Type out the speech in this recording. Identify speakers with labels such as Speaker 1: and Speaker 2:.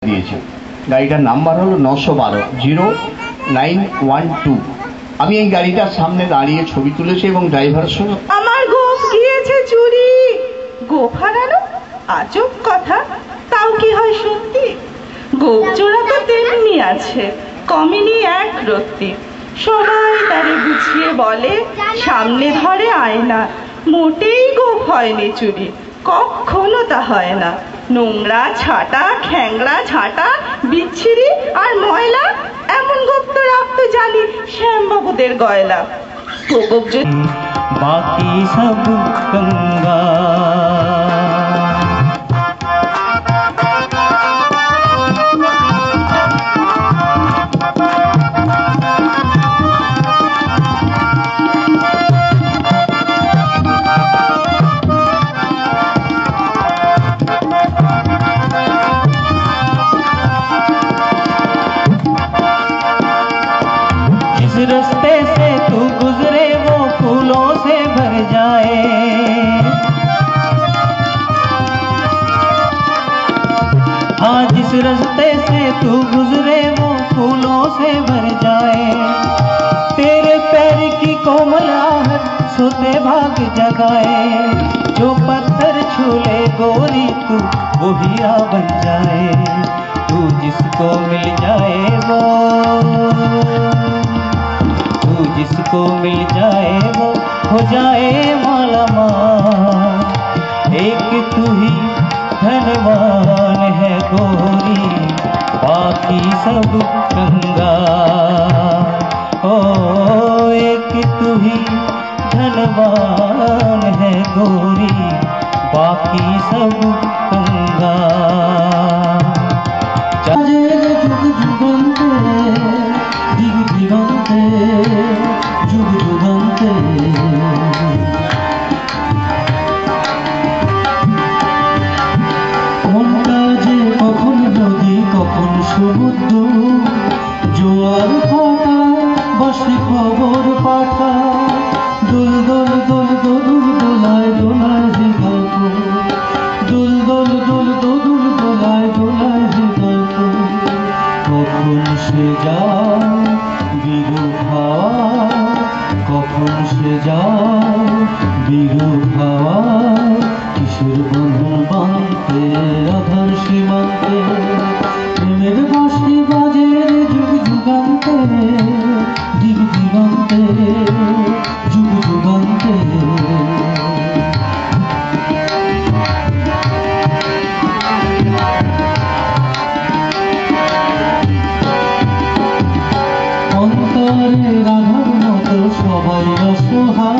Speaker 1: দিয়েছে। গাড়িটার নাম্বার হলো 912-0912। আমি এই গাড়িটার সামনে দাঁড়িয়ে ছবি তুলেছি এবং ড্রাইভারের সঙ্গে
Speaker 2: আমার গোপ গিয়েছে চুরি। গোপ হারানো আজব কথা, তাও কি হয় সত্যি? গোপ চোরা তো তেমনি আছে, কমেনি এক রত্তি। সবাই তারে বুঝিয়ে বলে, সামনে ধরে আয়না, মোটেই গোপ হয়নি চুরি, কখনো তা হয় না। নোংরা ছাটা, খ্যাংরা ঝাঁটা, বিচ্ছিরি আর ময়লা, এমন গোপ তো রাখতে জানি শ্যামবাবুদের গয়লা। গোপ যদি
Speaker 3: बाकी सब गंगा। जिस रास्ते से तू गुजरे वो फूलों से भर जाए, हाँ जिस रास्ते से तू गुजरे वो फूलों से भर जाए। तेरे पैर की कोमलाहट सोते भाग जगाए, जो पत्थर छूले गोरी तू वो हीरा बन जाए। तू जिसको मिल जाए वो, जिसको मिल जाए वो हो जाए माला माल। एक तू ही धनवान है गोरी, बाकी सब गंगा। ओ एक तू ही धनवान है गोरी, बाकी सब गंगा।
Speaker 4: সমুদ্র জোয়ার ভাটা বসে খবর পাঠা, দোল দোল দোল দোদুল দোলায় দোলায় হৃদয়, দোল দোল দোল দোদুল দোলায় দোলায় হৃদয়। কখন সে যায় বিরূপ হাওয়া, কখন সে যায় বিরূপ হাওয়া। কিশোর বন্ধু বাঁধতে রাধার সীমান্তে, প্রেমের বাঁশি বাজে যুগ যুগান্তে, দিগ দিগন্তে যুগ যুগান্তে। অন্তরে রাধার মতো সবাই অসহায়,